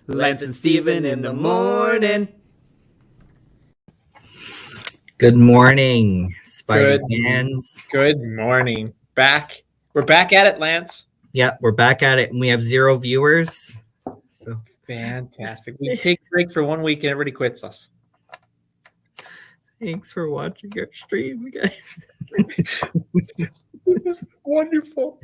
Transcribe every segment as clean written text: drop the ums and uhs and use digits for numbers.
Lance and Steven in the morning. Good morning, Spidey fans. Good morning. We're back at it, Lance. Yeah, we're back at it, and we have 0 viewers. So fantastic. We take a break for 1 week, and everybody quits us. Thanks for watching our stream, guys. This is wonderful.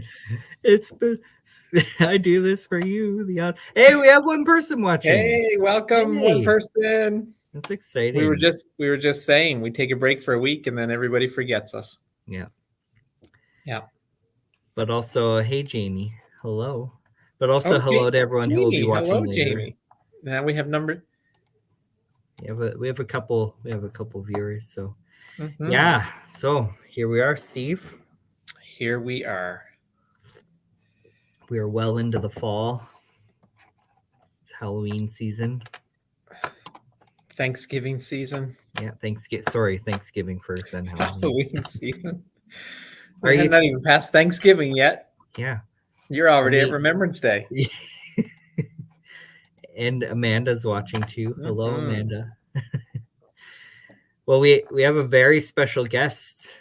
I do this for you. Hey, we have 1 person watching. Hey, welcome, 1 person. That's exciting. We were just saying we take a break for a week, and then everybody forgets us. Yeah. But also, hey, Jamie. Hello. But also, hello to everyone who will be watching. Hello, later. Jamie. Now we have number. Yeah, but we have a couple viewers. So yeah. So here we are, Steve. Here we are. We are well into the fall. It's Halloween season. Thanksgiving season. Yeah, Thanksgiving first and Halloween season. We're not even past Thanksgiving yet. Yeah. You're already at Remembrance Day. And Amanda's watching too. Hello, Amanda. Well, we have a very special guest.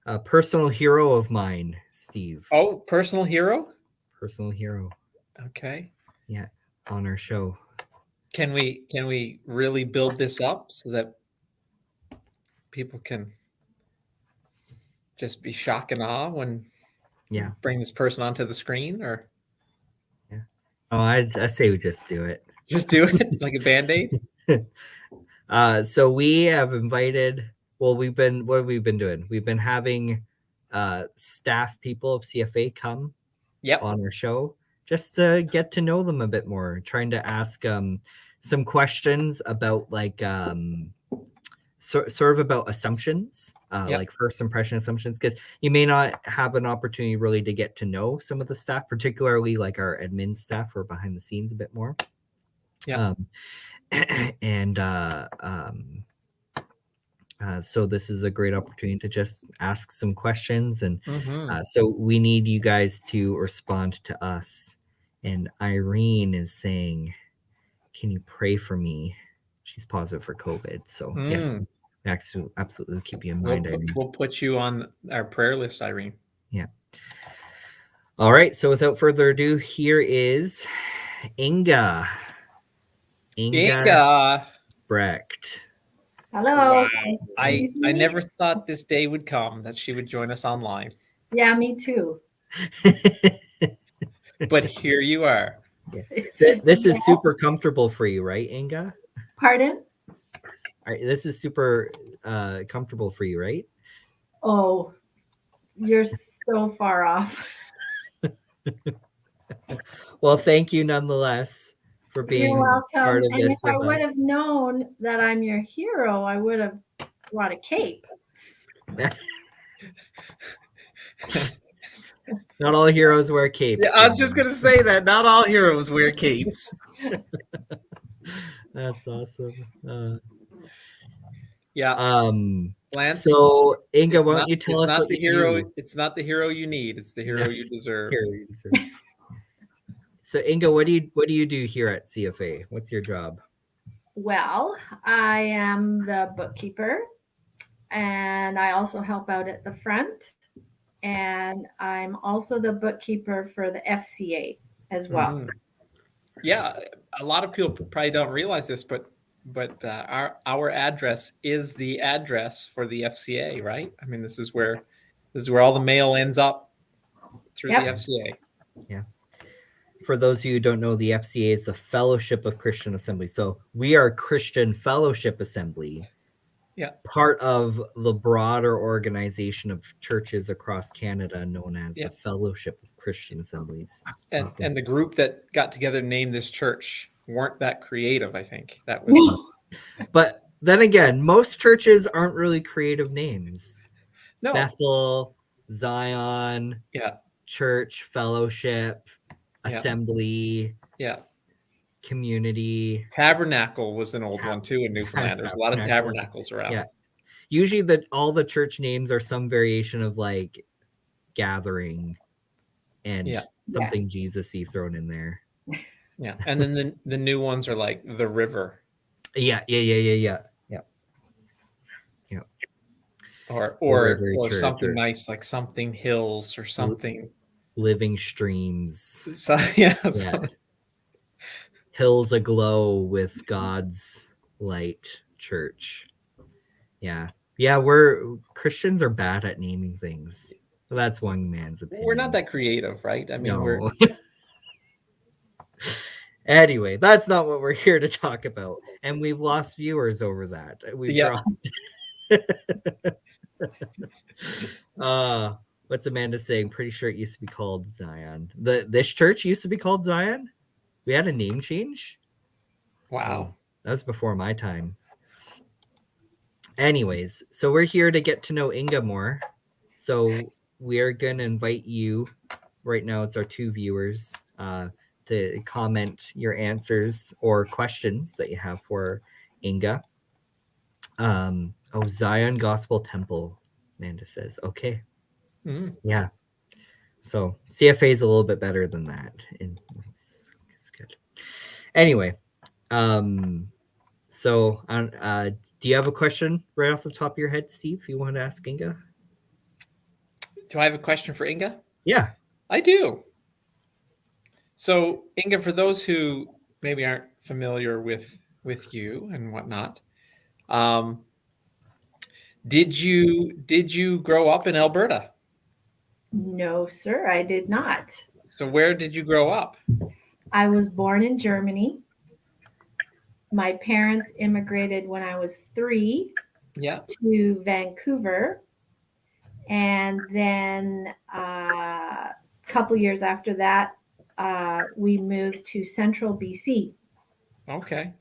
A personal hero of mine, Steve. Oh, personal hero? Personal hero. Okay. Yeah, on our show. Can we really build this up so that people can just be shock and awe when bring this person onto the screen? Or oh, I say we just do it. Just do it like a Band-Aid. So we have invited. Well, what have we been doing? We've been having staff people of CFA come on our show just to get to know them a bit more, trying to ask some questions about sort of about assumptions, like first impression assumptions, because you may not have an opportunity really to get to know some of the staff, particularly like our admin staff or behind the scenes a bit more. So this is a great opportunity to just ask some questions, and so we need you guys to respond to us. And Irene is saying, can you pray for me? She's positive for COVID. So yes, absolutely keep you in mind. We'll put you on our prayer list, Irene. Yeah. All right. So without further ado, here is Inga. Inga Giesbrecht. Hello. Wow. I never thought this day would come that she would join us online. Yeah, me too. But here you are. Yeah. This is super comfortable for you, right, Inga? Pardon? All right, this is super comfortable for you, right? Oh, you're so far off. Well, thank you nonetheless for being part of this. And if I would have known that I'm your hero, I would have brought a cape. Not all heroes wear capes. Yeah, I was just going to say that. Not all heroes wear capes. That's awesome. Lance, so Inga, why don't you tell us what the hero? It's not the hero you need. It's the hero you deserve. So Inga, what do you do here at CFA? What's your job? Well, I am the bookkeeper, and I also help out at the front. And I'm also the bookkeeper for the FCA as well. Yeah, a lot of people probably don't realize this, but our address is the address for the FCA, right? I mean, this is where all the mail ends up through the FCA. Yeah. For those of you who don't know, the FCA is the Fellowship of Christian Assembly. So we are Christian Fellowship Assembly. Yeah. Part of the broader organization of churches across Canada known as the Fellowship of Christian Assemblies. And the group that got together and named this church weren't that creative, I think. That was But then again, most churches aren't really creative names. No. Bethel, Zion, Church, Fellowship, Assembly. Yeah. Community. Tabernacle was an old one too in Newfoundland. There's a lot of tabernacles around. Yeah. Usually all the church names are some variation of like gathering and something Jesus-y thrown in there. Yeah, and then the new ones are like the river, Yeah. or The River or Church something or nice like something hills or something. Living Streams. So yeah, Yeah. Hills Aglow with God's Light Church. Yeah. Yeah, Christians are bad at naming things. That's one man's opinion. we're not that creative, right? I mean, we're No. Anyway, that's not what we're here to talk about. And we've lost viewers over that. We've yeah. dropped. What's Amanda saying? Pretty sure it used to be called Zion. This church used to be called Zion? We had a name change? Wow. Oh, that was before my time. Anyways, so we're here to get to know Inga more. So we are going to invite you, right now it's our 2 viewers, to comment your answers or questions that you have for Inga. Zion Gospel Temple, Amanda says. Okay. Mm. Yeah. So CFA is a little bit better than that. And it's good. Anyway, so do you have a question right off the top of your head, Steve, you want to ask Inga? Do I have a question for Inga? Yeah. I do. So Inga, for those who maybe aren't familiar with you and whatnot, did you grow up in Alberta? No, sir, I did not. So where did you grow up? I was born in Germany. My parents immigrated when I was 3 to Vancouver. And then a couple years after that, we moved to central BC. Okay.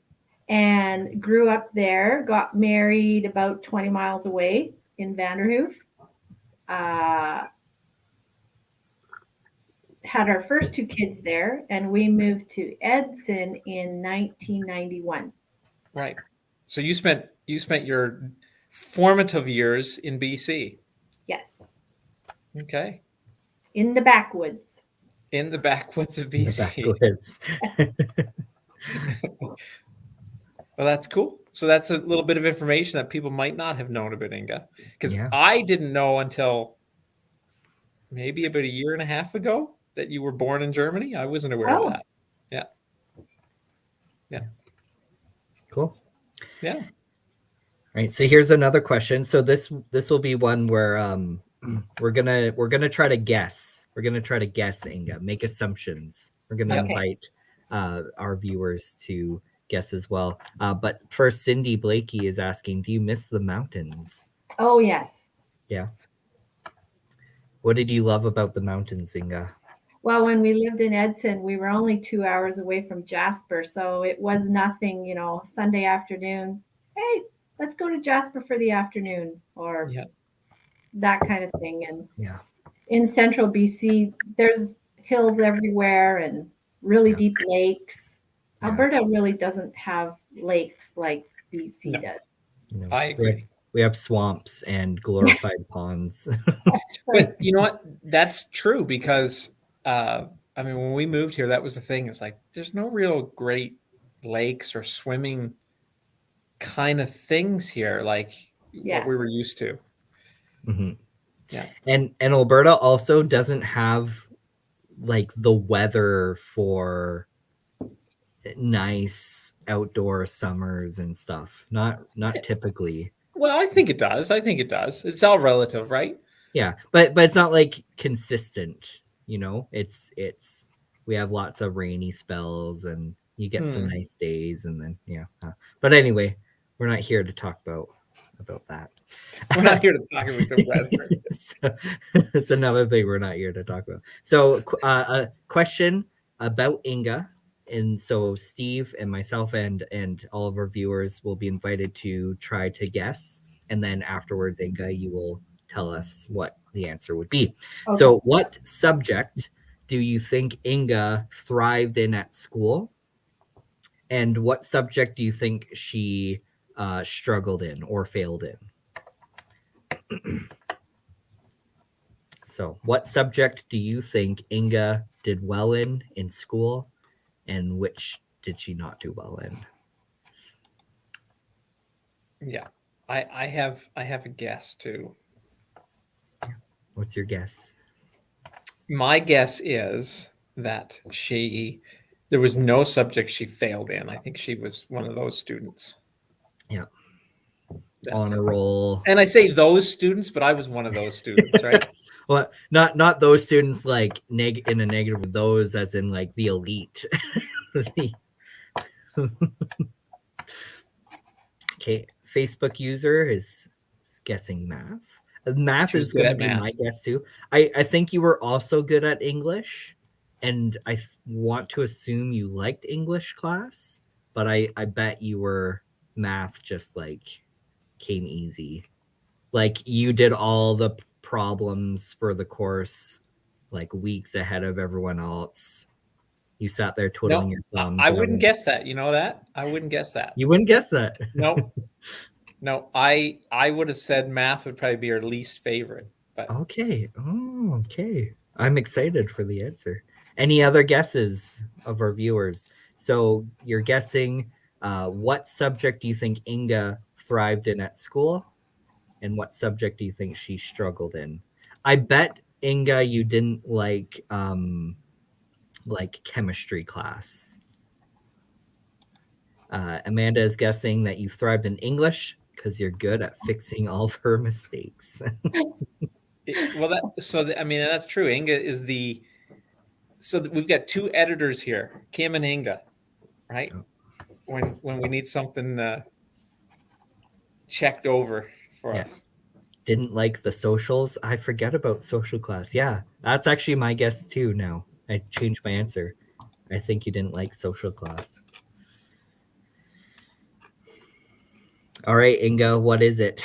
And grew up there, got married about 20 miles away in Vanderhoof. Had our first 2 kids there, and we moved to Edson in 1991. Right. So you spent your formative years in BC. Yes. Okay. In the backwoods. In the backwoods of BC. Well, that's cool. So that's a little bit of information that people might not have known about Inga, because I didn't know until maybe about a year and a half ago that you were born in Germany. I wasn't aware of that. Yeah. Yeah. Cool. Yeah. All right. So here's another question. So this will be one where we're gonna try to guess. We're gonna try to guess, Inga, make assumptions. We're gonna invite our viewers to guess as well. But first, Cindy Blakey is asking, do you miss the mountains? Oh, yes. Yeah. What did you love about the mountains, Inga? Well, when we lived in Edson, we were only 2 hours away from Jasper. So it was nothing, Sunday afternoon. Hey, let's go to Jasper for the afternoon, or that kind of thing. And in central BC, there's hills everywhere and really deep lakes. Alberta really doesn't have lakes like BC does. No. I agree. We have swamps and glorified ponds. That's right. But you know what? That's true, because when we moved here, that was the thing. It's like there's no real great lakes or swimming kind of things here, like what we were used to. Mm-hmm. Yeah. And Alberta also doesn't have like the weather for nice outdoor summers and stuff. Not typically. Well, I think it does. It's all relative, right? Yeah, but it's not like consistent, It's we have lots of rainy spells and you get some nice days, and then But anyway, we're not here to talk about that. We're not here to talk about the weather. So, it's another thing we're not here to talk about. So a question about Inga. And so Steve and myself and all of our viewers will be invited to try to guess. And then afterwards, Inga, you will tell us what the answer would be. Okay. So what subject do you think Inga thrived in at school? And what subject do you think she struggled in or failed in? So what subject do you think Inga did well in school? and which did she not do well in? Yeah. I have a guess too. What's your guess? My guess is that there was no subject she failed in. I think she was one of those students. Yeah. that- Honor roll. And I say those students, but I was one of those students, right? Well, not those students like in a negative, those as in like the elite. Okay, Facebook user is guessing math. Math She was is good going to at be math. my guess too. I think you were also good at English, and I want to assume you liked English class, but I bet you were math just like came easy. Like you did all the problems for the course like weeks ahead of everyone else. You sat there twiddling No, your thumbs. I wouldn't guess that. You know that? I wouldn't guess that. You wouldn't guess that. No. No, I would have said math would probably be her least favorite. But Okay. Oh, okay. I'm excited for the answer. Any other guesses of our viewers? So you're guessing what subject do you think Inga thrived in at school? And what subject do you think she struggled in? I bet, Inga, you didn't like chemistry class. Amanda is guessing that you thrived in English because you're good at fixing all of her mistakes. I mean, that's true. Inga is we've got two editors here, Kim and Inga, right? Oh. When we need something checked over for us. Didn't like the socials. I forget about social class. Yeah, that's actually my guess too now. I changed my answer. I think you didn't like social class. All right, Inga, what is it?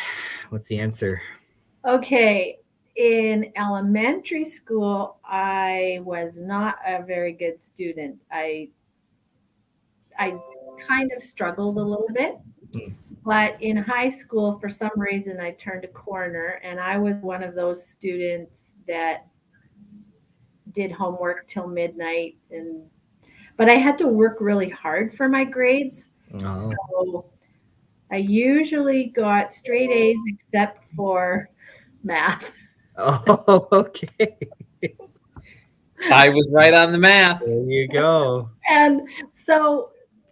What's the answer? Okay. In elementary school, I was not a very good student. I kind of struggled a little bit. But in high school, for some reason, I turned a corner, and I was one of those students that did homework till midnight. But I had to work really hard for my grades. Oh. So I usually got straight A's except for math. Oh, okay. I was right on the math. There you go. And so,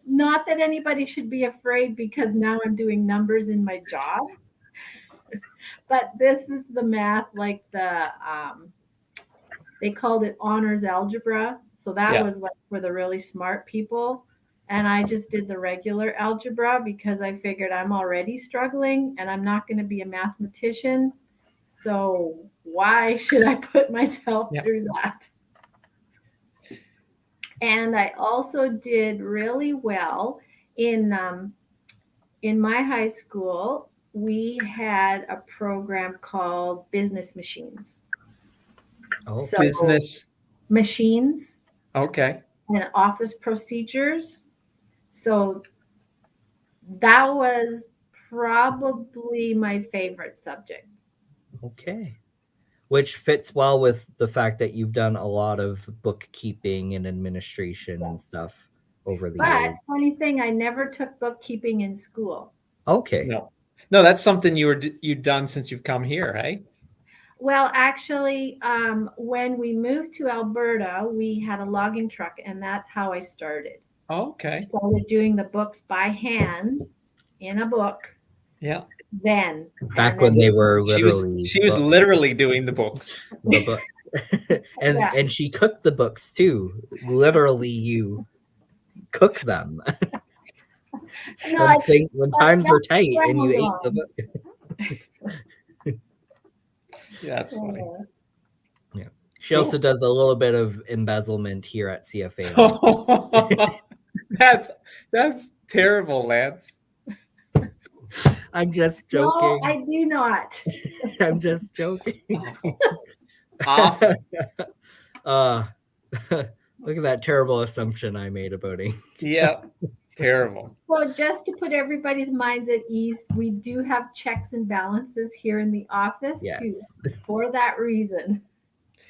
not that anybody should be afraid because now I'm doing numbers in my job, but this is the math, like they called it honors algebra. So that was like for the really smart people. And I just did the regular algebra because I figured I'm already struggling and I'm not going to be a mathematician. So why should I put myself through that? And I also did really well in my high school. We had a program called Business Machines. Oh, so business machines. Okay. And office procedures. So that was probably my favorite subject. Okay. Which fits well with the fact that you've done a lot of bookkeeping and administration and stuff over the years. But funny thing, I never took bookkeeping in school. Okay. No, that's something you've done since you've come here, right? Well, actually, when we moved to Alberta, we had a logging truck, and that's how I started. Oh, okay. I started doing the books by hand in a book. Yeah. Then back when they were literally she was literally doing the books. The books. and she cooked the books too. Literally, you cook them. No, when times were tight and you ate the book. Yeah, that's funny. Yeah. She also does a little bit of embezzlement here at CFA. That's terrible, Lance. I'm just joking. No, I do not. I'm just joking. Awful. Look at that terrible assumption I made about it. Yeah, terrible. Well, just to put everybody's minds at ease, we do have checks and balances here in the office too, for that reason.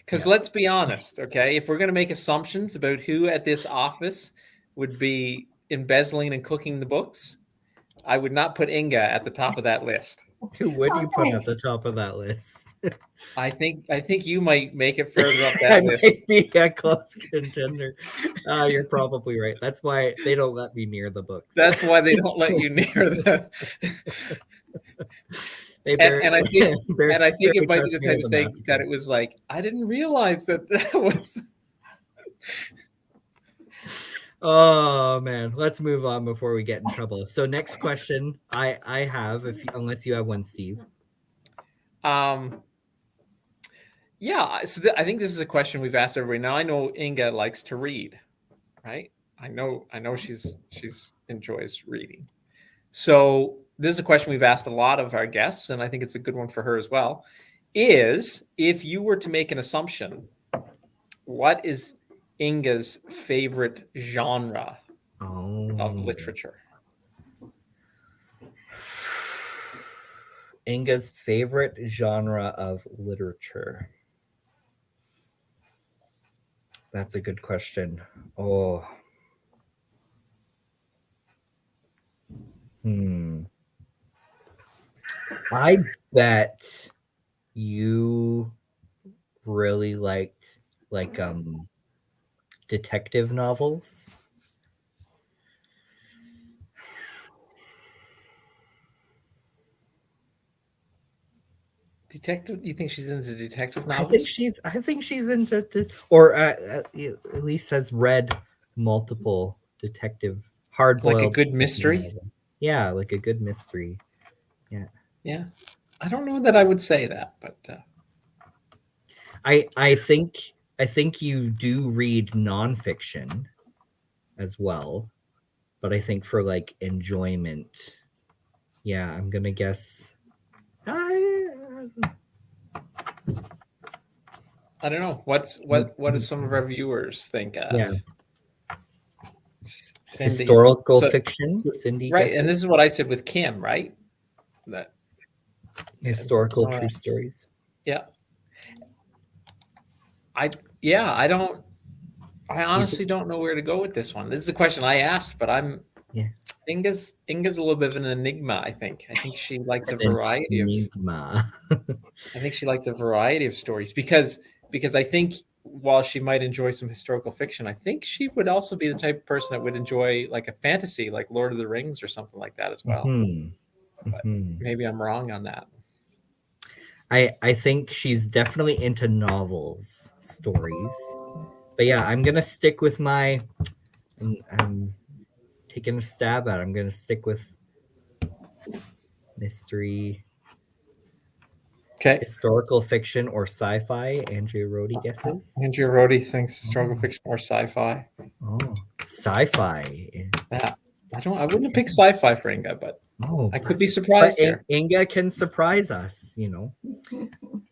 Because Yeah. let's be honest, okay? If we're going to make assumptions about who at this office would be embezzling and cooking the books, I would not put Inga at the top of that list. Who would Oh, you put at thanks. the top of that list? I think you might make it further up I that list. might be a close contender. You're probably right. That's why they don't let me near the books. That's why they don't let you near the. They And I think it might be the type of thing massacre. that it was like, I didn't realize that was. Oh man, let's move on before we get in trouble. So next question I have, unless you have one, Steve. Yeah, so I think this is a question we've asked everybody. Now I know Inga likes to read, right? I know she's enjoys reading. So this is a question we've asked a lot of our guests, and I think it's a good one for her as well. Is if you were to make an assumption, what is Inga's favorite genre of literature? Inga's favorite genre of literature. That's a good question. Oh. I bet you really liked detective novels. Detective? You think she's into detective novels? I think she's into, or at least has read multiple detective hard-boiled. Like a good mystery. Novel. Yeah, like a good mystery. Yeah. Yeah, I don't know that I would say that, but I think you do read nonfiction as well, but I think for like enjoyment, yeah, I'm gonna guess. I don't know. What do some of our viewers think of? Yeah. Cindy. Historical fiction, Cindy. Right, guesses? and this is what I said with Kim, right? That historical true stories. Yeah. I honestly don't know where to go with this one. This is a question I asked, but Inga's a little bit of an enigma, I think. I think she likes a variety of stories because I think while she might enjoy some historical fiction, I think she would also be the type of person that would enjoy like a fantasy, like Lord of the Rings or something like that as well. But maybe I'm wrong on that. I think she's definitely into novels, stories. But yeah, I'm gonna stick with my. I'm taking a stab at it. I'm gonna stick with mystery. Okay. Historical fiction or sci-fi. Andrea Rhodey guesses. Andrea Rhodey thinks historical fiction or sci-fi. Oh, sci-fi. Yeah, I wouldn't have picked sci-fi for Inga, but I could be surprised there. Inga can surprise us, you know.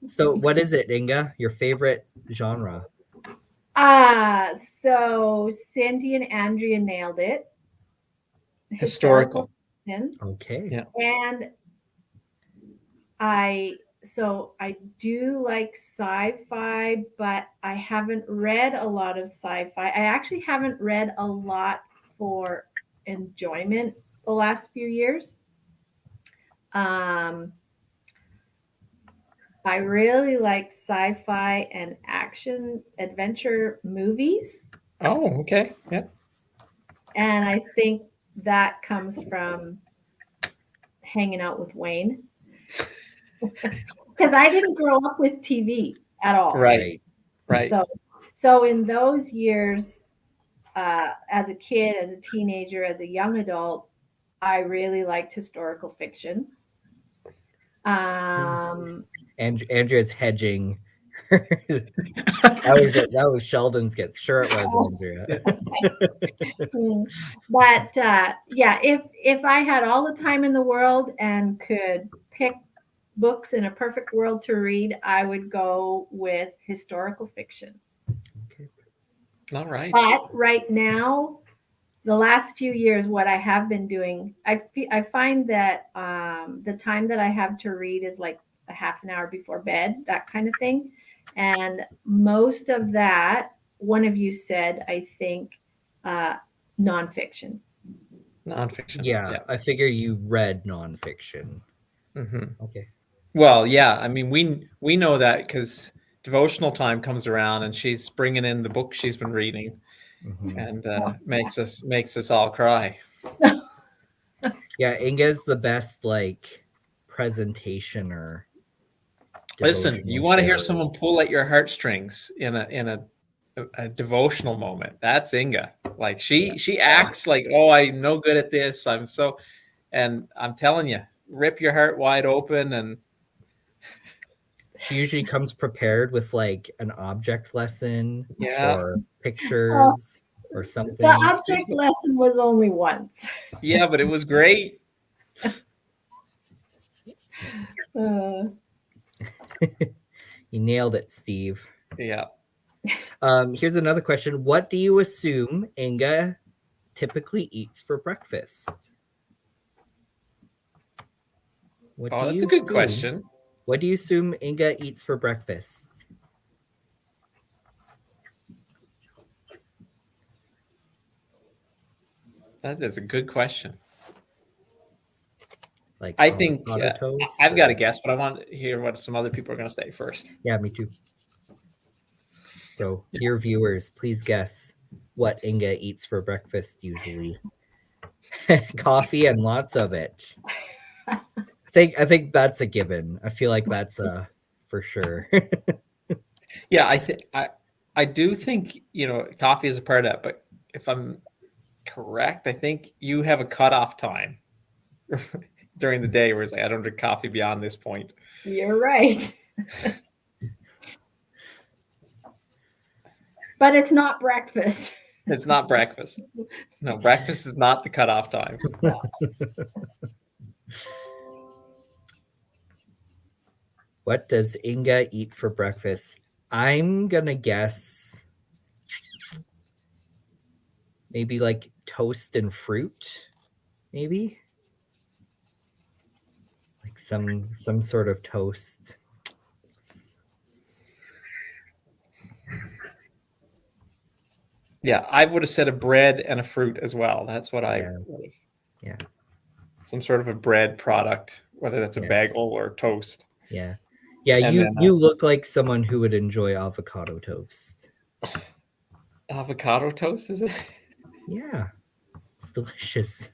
So what is it, Inga? Your favorite genre? So Cindy and Andrea nailed it. Historical. Okay. Yeah. And I do like sci-fi, but I haven't read a lot of sci-fi. I actually haven't read a lot for enjoyment the last few years. I really like sci-fi and action adventure movies. Oh, okay. Yeah. And I think that comes from hanging out with Wayne. Because I didn't grow up with TV at all. Right. So in those years, as a kid, as a teenager, as a young adult, I really liked historical fiction. Andrea's hedging. that was Sheldon's guess. Sure, it was Andrea. But yeah, if I had all the time in the world and could pick books in a perfect world to read, I would go with historical fiction. Okay. All right. But right now, the last few years, what I have been doing, I find that the time that I have to read is like a half an hour before bed, that kind of thing. And most of that, one of you said, I think, nonfiction. Nonfiction. Yeah, I figure you read nonfiction. Okay. Well, yeah. I mean, we know that because devotional time comes around, and she's bringing in the book she's been reading, and makes us all cry. Yeah, Inga's the best like presentation or. Listen, you want to hear someone pull at your heartstrings in a devotional moment? That's Inga. Like she acts like, oh, I'm no good at this. And I'm telling you, rip your heart wide open. And she usually comes prepared with like an object lesson yeah, or pictures or something. The object lesson was only once. Yeah, but it was great. You nailed it, Steve. Yeah. Here's another question. What do you assume Inga typically eats for breakfast? That's a good question. What do you assume Inga eats for breakfast? That is a good question. Like I think toast, I've got a guess, but I want to hear what some other people are going to say first. Yeah, me too. So, dear viewers, please guess what Inga eats for breakfast usually. Coffee and lots of it. I think that's a given. I feel like that's for sure. Yeah, I do think, coffee is a part of that, but if I'm correct, I think you have a cutoff time during the day where it's like, I don't drink coffee beyond this point. You're right. But it's not breakfast. It's not breakfast. No, breakfast is not the cutoff time. What does Inga eat for breakfast? I'm gonna guess maybe like toast and fruit, maybe like some sort of toast. Yeah, I would have said a bread and a fruit as well. That's what I would have. Yeah. Some sort of a bread product, whether that's a bagel or toast. Yeah. Yeah, And you look like someone who would enjoy avocado toast. Avocado toast, is it? Yeah. It's delicious.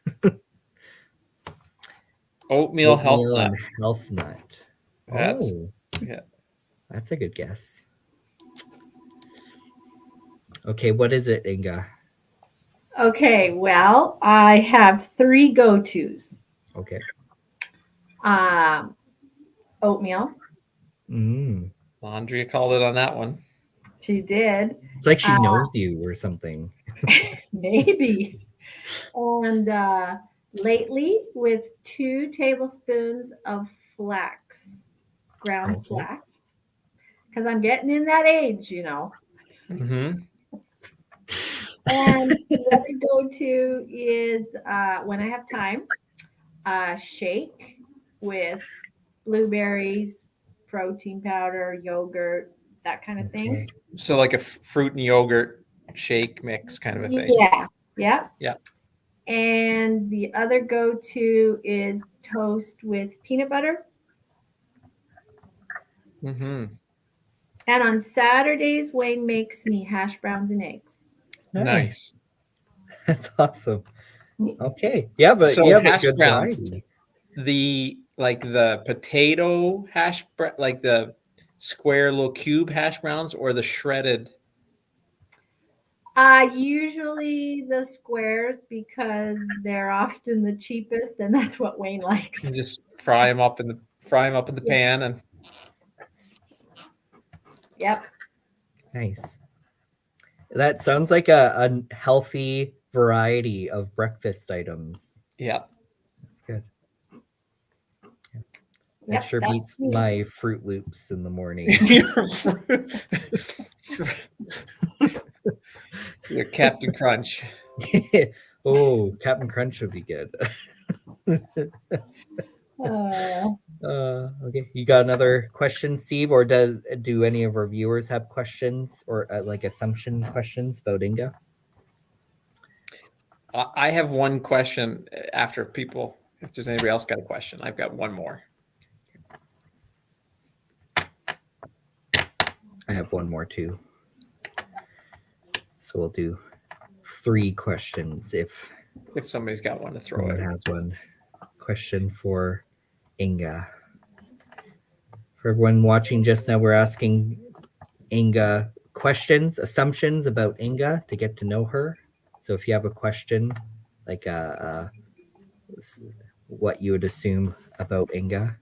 Oatmeal health nut. And health nut. That's a good guess. Okay, what is it, Inga? Okay, well, I have 3 go-tos. Okay. Oatmeal. Andrea called it on that one. She did. It's like she knows you or something. Maybe. And lately, with 2 tablespoons of flax, ground flax, because I'm getting in that age, And the other go-to is when I have time, shake with blueberries, protein powder, yogurt, that kind of thing. So like a fruit and yogurt shake mix kind of a thing. Yeah. Yeah. And the other go-to is toast with peanut butter. And on Saturdays, Wayne makes me hash browns and eggs. Nice. That's awesome. Okay. Yeah, but so you have hash a good browns, variety. The potato hash, like the square little cube hash browns, or the shredded? Usually the squares, because they're often the cheapest, and that's what Wayne likes. And just fry them up in the pan and. Yep. Nice. That sounds like a healthy variety of breakfast items. Yeah. That's good. That sure beats my Fruit Loops in the morning. Your Captain Crunch. Oh, Captain Crunch would be good. Okay. You got another question, Steve, or do any of our viewers have questions or like assumption questions about Inga? I have one question after people. If there's anybody else got a question, I've got one more. I have one more too. So we'll do 3 questions if somebody's got one to throw someone out. has one. Question for Inga. For everyone watching just now, we're asking Inga questions, assumptions about Inga to get to know her. So if you have a question, like what you would assume about Inga.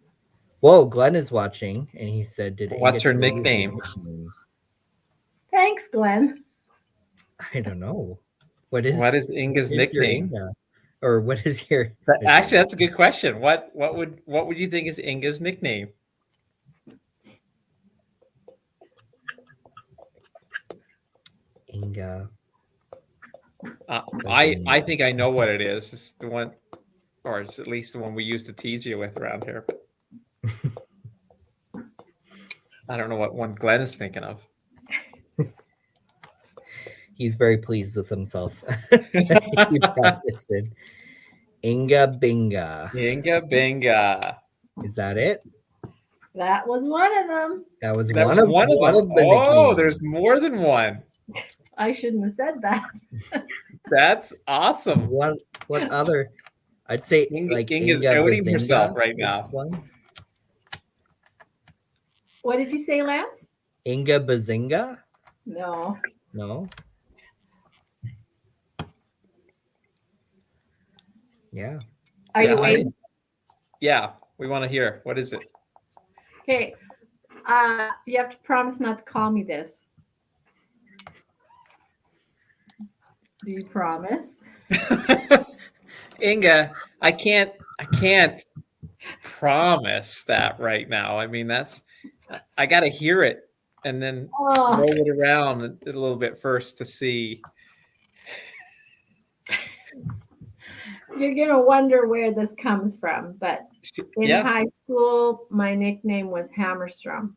Whoa, Glenn is watching, and he said, "Did What's Inga her tell you nickname?" Thanks, Glenn. I don't know. What is Inga's your nickname? Inga? Or what is your? Actually, that's a good question. What would you think is Inga's nickname? Inga. I think I know what it is. It's the one, or it's at least the one we used to tease you with around here. But I don't know what one Glenn is thinking of. He's very pleased with himself. He practiced it. Inga Binga. Inga Binga. Is that it? That was one of them. That was one of them. Oh, there's more than one. I shouldn't have said that. That's awesome. What other? I'd say Inga's Inga outing Bazinga herself right now. One. What did you say, Lance? Inga Bazinga? No. Yeah. Are you waiting? Yeah, we want to hear. What is it? Okay. You have to promise not to call me this. Do you promise? Inga, I can't promise that right now. I mean, I got to hear it and then roll it around a little bit first to see. You're going to wonder where this comes from, but in high school, my nickname was Hammerstrom.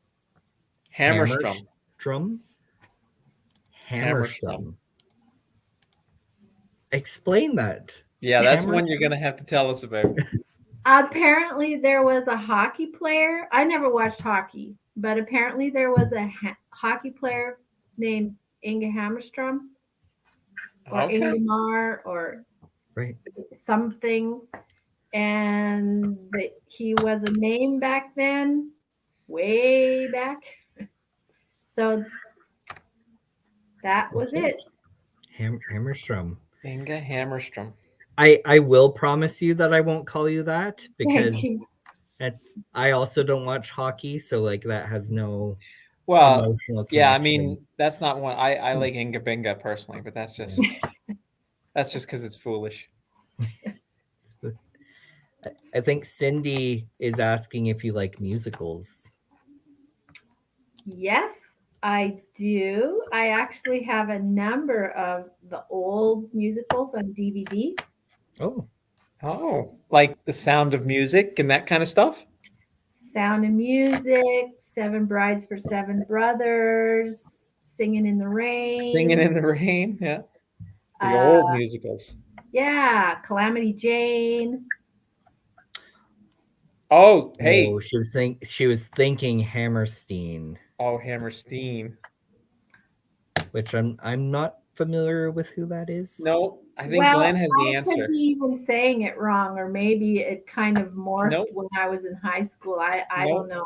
Hammerstrom. Explain that. Yeah, that's one you're going to have to tell us about. Apparently, there was a hockey player. I never watched hockey, but apparently there was a hockey player named Inga Hammerstrom or Ingemar or something. And he was a name back then, way back. So that was it. Hammerstrom. Inga Hammerstrom. I will promise you that I won't call you that because I also don't watch hockey, so like that has no emotional connection. Yeah, I mean that's not one I like Inga Binga personally, but that's just because it's foolish. I think Cindy is asking if you like musicals. Yes, I do. I actually have a number of the old musicals on DVD. Oh, like The Sound of Music and that kind of stuff? Sound of Music, 7 Brides for 7 Brothers, Singing in the Rain. Yeah. The old musicals. Yeah, Calamity Jane. Oh, hey. Oh, she was thinking Hammerstein. Oh, Hammerstein. Which I'm not familiar with who that is. No, I think Glenn has the answer. I could be even saying it wrong, or maybe it kind of morphed when I was in high school. I don't know.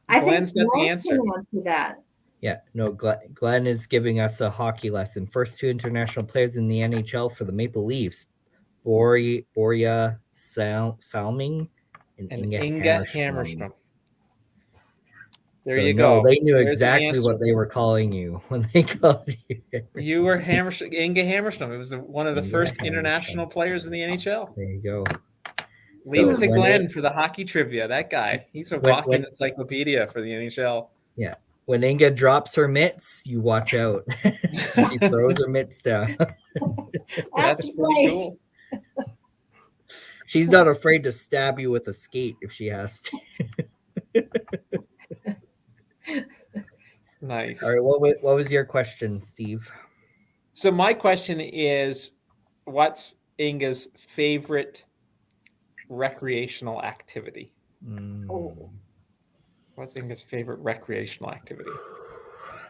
Glenn's got the answer. To that. Yeah, no, Glenn is giving us a hockey lesson. First 2 international players in the NHL for the Maple Leafs, Borja Salming and Inga Hammerstrom. There you go. They knew exactly what they were calling you when they called you. You were Inga Hammerstrom. It was one of the first international players in the NHL. There you go. Leave it to Glenn for the hockey trivia. That guy, he's a walking encyclopedia for the NHL. Yeah. When Inga drops her mitts, you watch out. She throws her mitts down. That's pretty cool. She's not afraid to stab you with a skate if she has to. Nice. All right, what was your question, Steve? So my question is, what's Inga's favorite recreational activity? Oh. What's Inga's favorite recreational activity?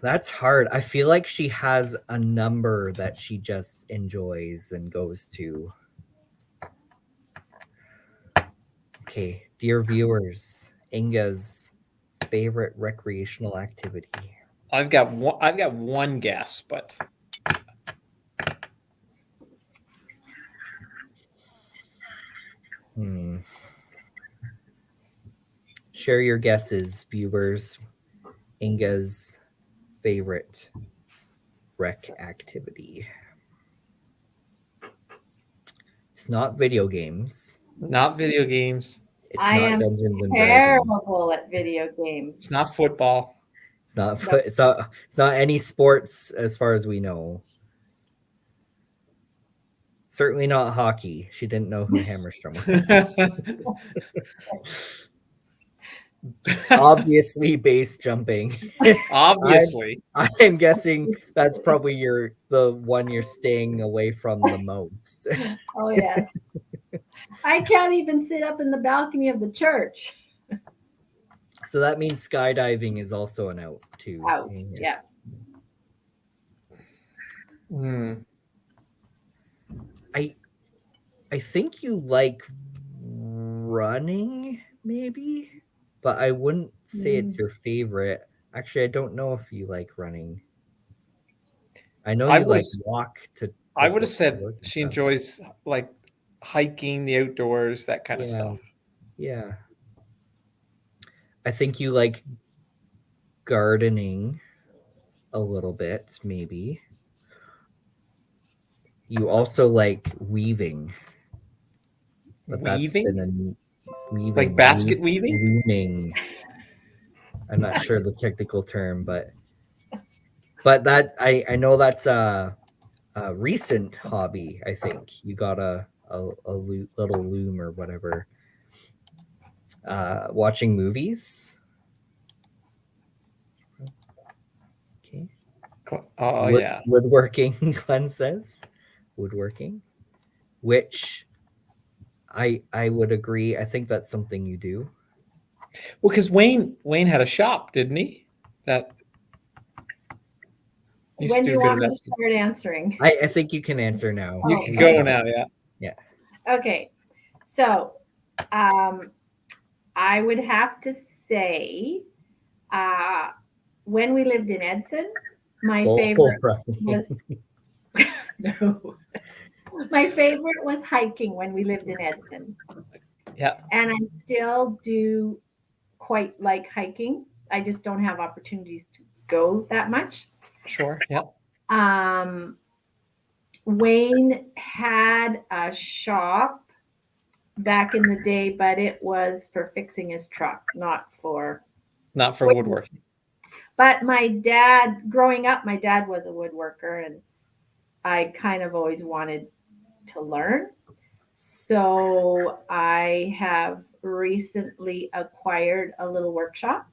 That's hard. I feel like she has a number that she just enjoys and goes to. Okay, dear viewers, Inga's favorite recreational activity. I've got one guess, but Share your guesses, viewers. Inga's favorite rec activity. It's not video games. not video games. It's I not am Dungeons and Dragons. terrible at video games. It's not football. It's not. Nope. It's not any sports as far as we know. Certainly not hockey. She didn't know who Hammerstrom was. Obviously, base jumping. Obviously. I'm guessing that's probably the one you're staying away from the most. Oh yes. I can't even sit up in the balcony of the church. So that means skydiving is also an out too. Out. Yeah. I think you like running, maybe, but I wouldn't say it's your favorite. Actually, I don't know if you like running. I know you like walk to. I would have said she enjoys like hiking, the outdoors, that kind of stuff. Yeah. I think you like gardening a little bit, maybe. You also like weaving. But Weaving? Weaving. Like basket weaving? Looming. I'm not sure the technical term, but that I know that's a recent hobby. I think you got a little loom or whatever. Watching movies. Okay. Oh yeah. Woodworking. Glenn says woodworking, which I would agree. I think that's something you do. Well, because Wayne had a shop, didn't he? That. When do you want me to start answering? I think you can answer now. You can go now, yeah. Yeah. Okay. So I would have to say when we lived in Edson, my favorite was no. My favorite was hiking when we lived in Edson. Yeah. And I still do quite like hiking. I just don't have opportunities to go that much. Sure. Yeah. Wayne had a shop back in the day, but it was for fixing his truck, not for woodworking. But my dad, growing up, my dad was a woodworker, and I kind of always wanted to learn. So I have recently acquired a little workshop,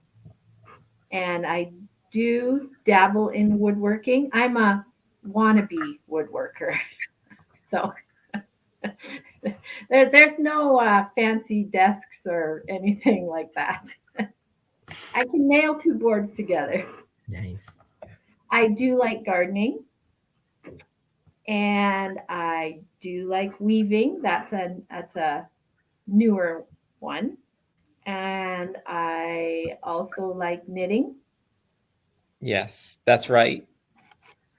and I do dabble in woodworking. I'm a wannabe woodworker. So there's no fancy desks or anything like that. I can nail two boards together. Nice. I do like gardening, and I do like weaving. That's a newer one. And I also like knitting. Yes, that's right.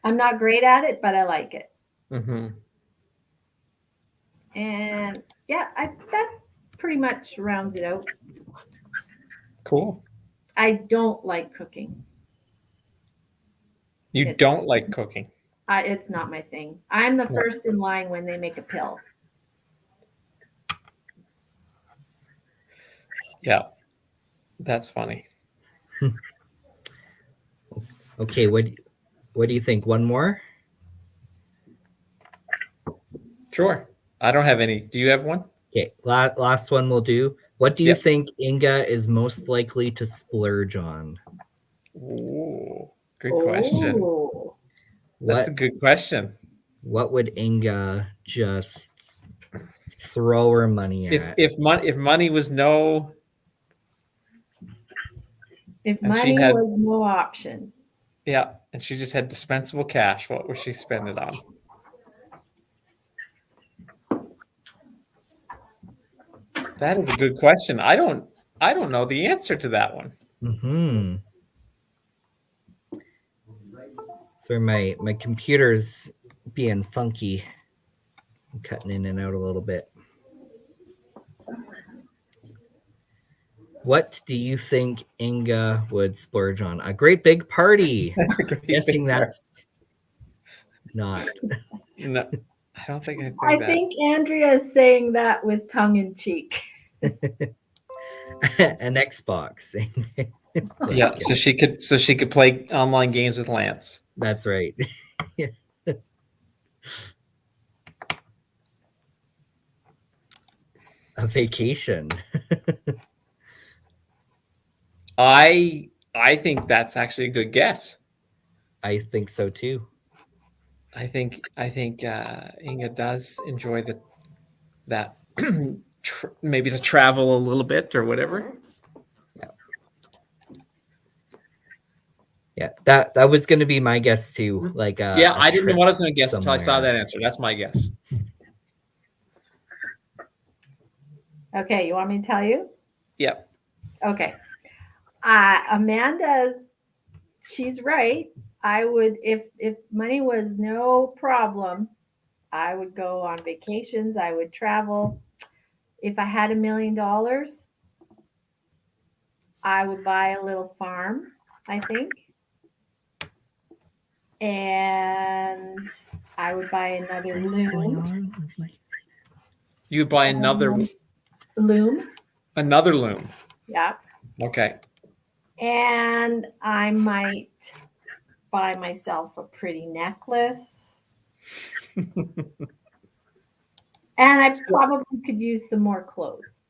I'm not great at it, but I like it. Mm-hmm. And yeah, that pretty much rounds it out. Cool. I don't like cooking. You don't like cooking? It's not my thing. I'm the first in line when they make a pill. Yeah, that's funny. Okay, what do you think? One more? Sure. I don't have any. Do you have one? Okay, last one we'll do. What do you Yep. think Inga is most likely to splurge on? Ooh, good question. Oh, That's a good question. What would Inga just throw her money at? If money was no, if and she money had was no option. and she just had dispensable cash, what would she spend it on? That is a good question. I don't know the answer to that one. Mm-hmm. Sorry, my computer's being funky. I'm cutting in and out a little bit. What do you think Inga would splurge on? A great big party. Guessing that's not. No, I don't think I I that. think Andrea is saying that with tongue in cheek. An Xbox. Yeah, so she could play online games with Lance. That's right. A vacation. I think that's actually a good guess. I think so too. I think Inga does enjoy that maybe to travel a little bit or whatever. Yeah, that was going to be my guess too. Like, I didn't know what I was going to guess until I saw somewhere. that answer. That's my guess. Okay, you want me to tell you? Yeah. Okay. Amanda, she's right. I would, if money was no problem, I would go on vacations. I would travel. If I had $1 million, I would buy a little farm, I think. And I would buy another What's going loom. on? You buy another Loom. loom. Yeah. Okay. And I might buy myself a pretty necklace. And I probably could use some more clothes.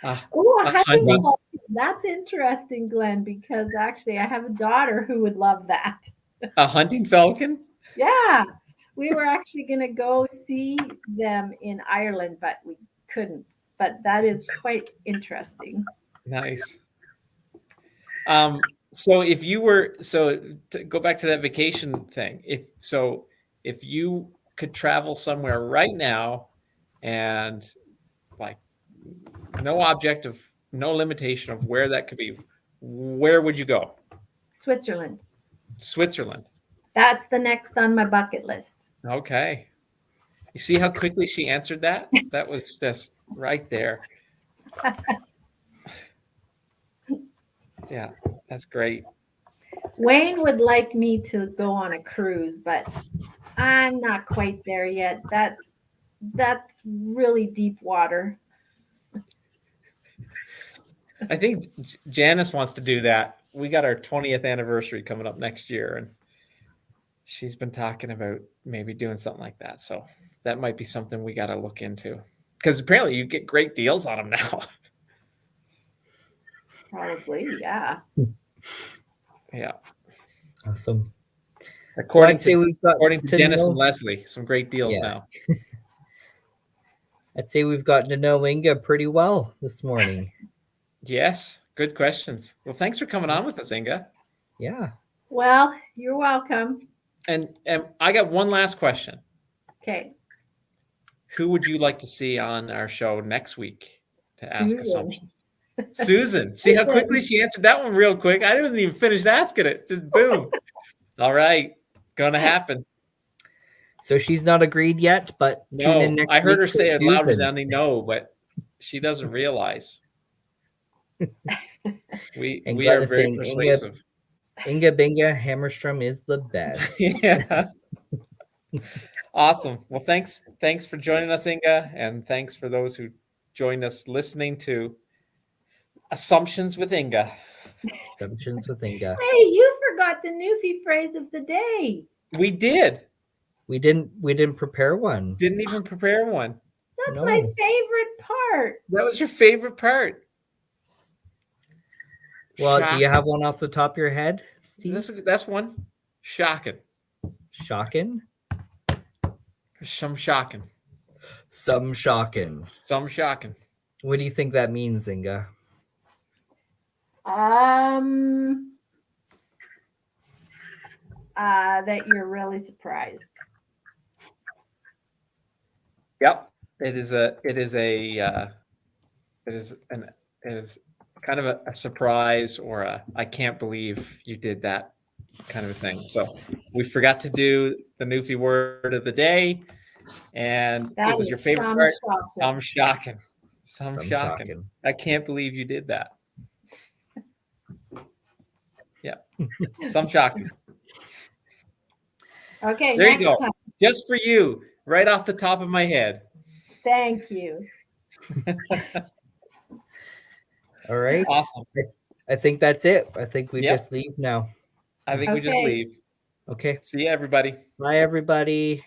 Oh, that's interesting, Glenn, because actually I have a daughter who would love that. A hunting falcon? Yeah. We were actually going to go see them in Ireland, but we couldn't. But that is quite interesting. Nice. So if you were to go back to that vacation thing, if you could travel somewhere right now and like no limitation of where that could be, where would you go? Switzerland. Switzerland. That's the next on my bucket list. Okay. You see how quickly she answered that? That was just right there. Yeah, that's great. Wayne would like me to go on a cruise, but I'm not quite there yet. That's really deep water. I think Janice wants to do that. We got our 20th anniversary coming up next year, and she's been talking about maybe doing something like that. So that might be something we got to look into, because apparently you get great deals on them now. Probably, yeah. Yeah. Awesome. According to Dennis and Leslie, some great deals now. I'd say we've gotten to know Inga pretty well this morning. Yes, good questions. Well, thanks for coming on with us, Inga. Yeah. Well, you're welcome. And I got one last question. Okay. Who would you like to see on our show next week to ask Susan. assumptions? Susan. See how quickly she answered that one real quick? I didn't even finish asking it. Just boom. All right. Gonna happen. So she's not agreed yet, but tune in next I heard her week say a loud resounding no, but she doesn't realize. We are very persuasive. Inga Binga Hammerstrom is the best. Yeah. Awesome. Well, thanks for joining us, Inga, and thanks for those who joined us listening to Assumptions with Inga. Assumptions with Inga. Hey, you forgot the Newfie phrase of the day. We did. We didn't prepare one. Didn't even prepare one. That's No. my favorite part. That was your favorite part. Well, do you Shocking. have one off the top of your head, Steve? That's one. Shocking. Shocking? Some shocking. Some shocking. Some shocking. What do you think that means, Inga? That you're really surprised. Yep. It is kind of a surprise or a I can't believe you did that kind of a thing. So we forgot to do the Newfie word of the day, and That it was is your favorite some part. shocking. Some shocking. Some Some shocking. shocking. I can't believe you did that. Yeah. Some shocking. Okay, There you next go. time. Just for you, right off the top of my head. Thank you. All right. Awesome. I think that's it. I think we Yep. just leave now. I think we just Okay. leave. Okay. See you, everybody. Bye, everybody.